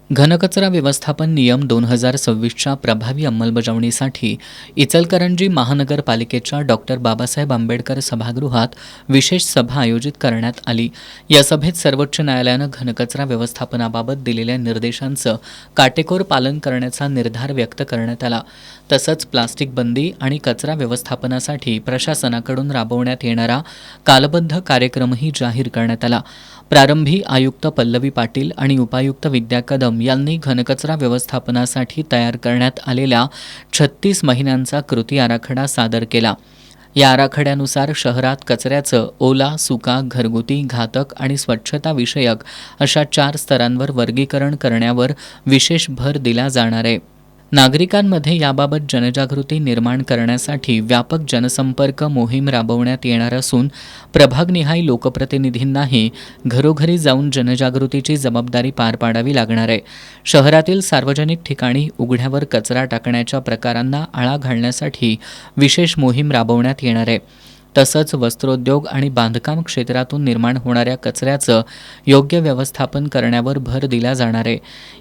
घनकचरा व्यवस्थापन नियम 2026च्या प्रभावी अंमलबजावणीसाठी इचलकरंजी महानगरपालिकेच्या डॉक्टर बाबासाहेब आंबेडकर सभागृहात विशेष सभा आयोजित करण्यात आली. या सभेत सर्वोच्च न्यायालयानं घनकचरा व्यवस्थापनाबाबत दिलेल्या निर्देशांचं काटेकोर पालन करण्याचा निर्धार व्यक्त करण्यात आला. तसंच प्लास्टिक बंदी आणि कचरा व्यवस्थापनासाठी प्रशासनाकडून राबवण्यात येणारा कालबद्ध कार्यक्रमही जाहीर करण्यात आला. प्रारंभी आयुक्त पल्लवी पाटील आणि उपायुक्त विद्या कदम यांनी घनकचरा व्यवस्थापनासाठी तयार करण्यात आलेल्या 36 महिन्यांचा कृती आराखडा सादर केला. या आराखड्यानुसार शहरात कचऱ्याचं ओला, सुका, घरगुती, घातक आणि स्वच्छता विषयक अशा 4 स्तरांवर वर्गीकरण करण्यावर विशेष भर दिला जाणार आहे. नागरिकांमध्ये याबाबत जनजागृती निर्माण करण्यासाठी व्यापक जनसंपर्क मोहीम राबवण्यात येणार असून प्रभागनिहाय लोकप्रतिनिधींनाही घरोघरी जाऊन जनजागृतीची जबाबदारी पार पाडावी लागणार आहे. शहरातील सार्वजनिक ठिकाणी उघड्यावर कचरा टाकण्याच्या प्रकारांना आळा घालण्यासाठी विशेष मोहीम राबवण्यात येणार आहे. तसंच वस्त्रोद्योग आणि बांधकाम क्षेत्रातून निर्माण होणाऱ्या कचऱ्याचं योग्य व्यवस्थापन करण्यावर भर दिला जाणार आहे.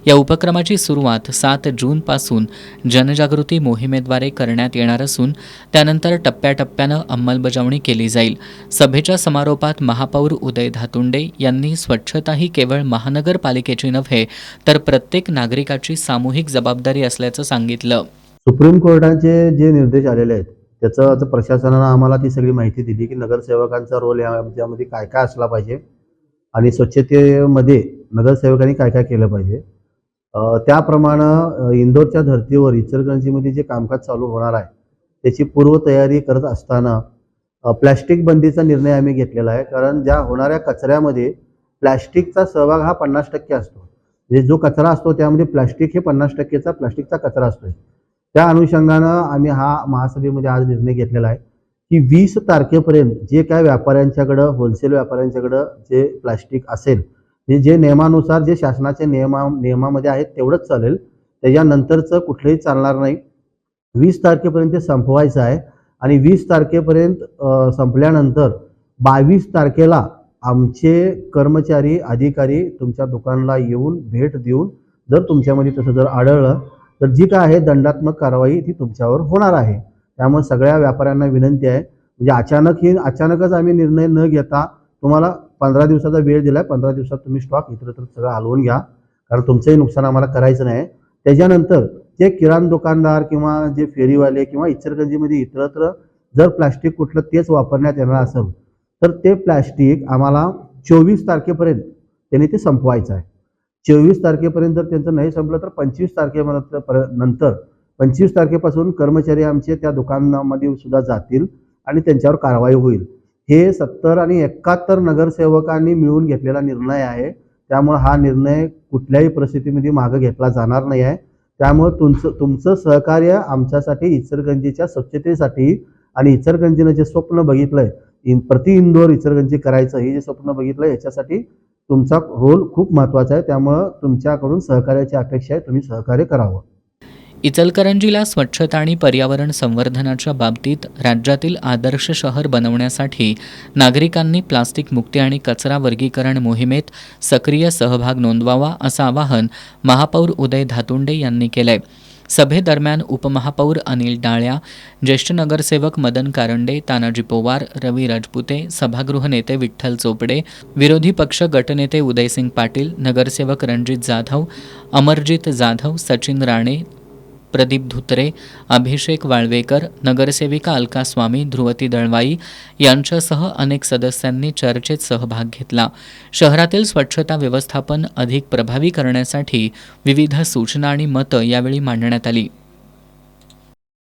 या उपक्रमाची सुरुवात 7 जूनपासून जनजागृती मोहिमेद्वारे करण्यात येणार असून त्यानंतर टप्प्याटप्प्यानं अंमलबजावणी केली जाईल. सभेच्या समारोपात महापौर उदय धातुंडे यांनी स्वच्छता ही केवळ महानगरपालिकेची नव्हे तर प्रत्येक नागरिकाची सामूहिक जबाबदारी असल्याचं सांगितलं. सुप्रीम कोर्टाचे जे निर्देश आलेले आहेत त्याचं प्रशासनानं आम्हाला ती सगळी माहिती दिली की नगरसेवकांचा रोल यामध्ये काय काय असला पाहिजे आणि स्वच्छतेमध्ये नगरसेवकांनी काय काय केलं पाहिजे. त्याप्रमाणे इंदोरच्या धर्तीवर इचलकरंजीमध्ये जे कामकाज चालू होणार आहे त्याची पूर्वतयारी करत असताना प्लॅस्टिक बंदीचा निर्णय आम्ही घेतलेला आहे. कारण ज्या होणाऱ्या कचऱ्यामध्ये प्लॅस्टिकचा सहभाग हा 50% असतो. म्हणजे जो कचरा असतो त्यामध्ये प्लॅस्टिक हे 50%चा प्लॅस्टिकचा कचरा असतो. त्या अनुषंगानं आम्ही हा महासभेमध्ये आज निर्णय घेतलेला आहे की 20 तारखेपर्यंत जे काय व्यापाऱ्यांच्याकडं होलसेल व्यापाऱ्यांच्याकडं जे प्लास्टिक असेल जे नियमानुसार जे शासनाच्या नियमामध्ये आहेत तेवढंच चालेल. त्याच्यानंतरचं कुठलंही चालणार नाही. 20 तारखेपर्यंत संपवायचं आहे आणि 20 तारखेपर्यंत संपल्यानंतर 22 तारखेला आमचे कर्मचारी अधिकारी तुमच्या दुकानाला येऊन भेट देऊन जर तुमच्यामध्ये तसं जर आढळलं तर जी काय आहे दंडात्मक कारवाई ती तुमच्यावर होणार आहे. त्यामुळे सगळ्या व्यापाऱ्यांना विनंती आहे म्हणजे अचानकच आम्ही निर्णय न घेता तुम्हाला 15 दिवसाचा वेळ दिला आहे. 15 दिवसात तुम्ही स्टॉक इतरत्र सगळं हलवून घ्या कारण तुमचंही नुकसान आम्हाला करायचं नाही. त्याच्यानंतर जे किराणा दुकानदार किंवा जे फेरीवाले किंवा इचलकरंजीमध्ये इतरत्र जर प्लास्टिक कुठलं तेच वापरण्यात येणार असेल तर ते प्लास्टिक आम्हाला 24 तारखेपर्यंत त्यांनी ते संपवायचं आहे. 24 तारखेपर्यंत जर त्यांचं नाही संपलं तर 25 तारखेनंतर 25 तारखेपासून कर्मचारी आमचे त्या दुकानामध्ये सुद्धा जातील आणि त्यांच्यावर कारवाई होईल. हे 70 आणि 71 नगरसेवकांनी मिळून घेतलेला निर्णय आहे. त्यामुळे हा निर्णय कुठल्याही परिस्थितीमध्ये मागे घेतला जाणार नाही आहे. त्यामुळे तुमचं सहकार्य आमच्यासाठी इचलकरंजीच्या स्वच्छतेसाठी आणि इचलकरंजीनं जे स्वप्न बघितलंय प्रति इंदोर इचलकरंजी करायचं हे जे स्वप्न बघितलंय याच्यासाठी तुमचा रोल खूप महत्त्वाचा आहे. त्यामुळं तुमच्याकडून सहकार्याची अपेक्षा आहे. तुम्ही सहकार्य करावं. इचलकरंजीला स्वच्छता आणि पर्यावरण संवर्धनाच्या बाबतीत राज्यातील आदर्श शहर बनवण्यासाठी नागरिकांनी प्लास्टिक मुक्ती आणि कचरा वर्गीकरण मोहिमेत सक्रिय सहभाग नोंदवावा असं आवाहन महापौर उदय धातुंडे यांनी केलंय. सभेदरम्यान उपमहापौर अनिल डाळ्या, ज्येष्ठ नगरसेवक मदन कारंडे, तानाजी पोवार, रवी राजपुते, सभागृह नेते विठ्ठल चोपडे, विरोधी पक्ष गटनेते उदयसिंग पाटील, नगरसेवक रणजित जाधव, अमरजित जाधव, सचिन राणे, प्रदीप धुत्रे, अभिषेक वाळवेकर, नगरसेविका अलका स्वामी, ध्रुवती दळवाई यांच्यासह अनेक सदस्यांनी चर्चेत सहभाग घेतला. शहरातील स्वच्छता व्यवस्थापन अधिक प्रभावी करण्यासाठी विविध सूचना आणि मतं यावेळी मांडण्यात आली.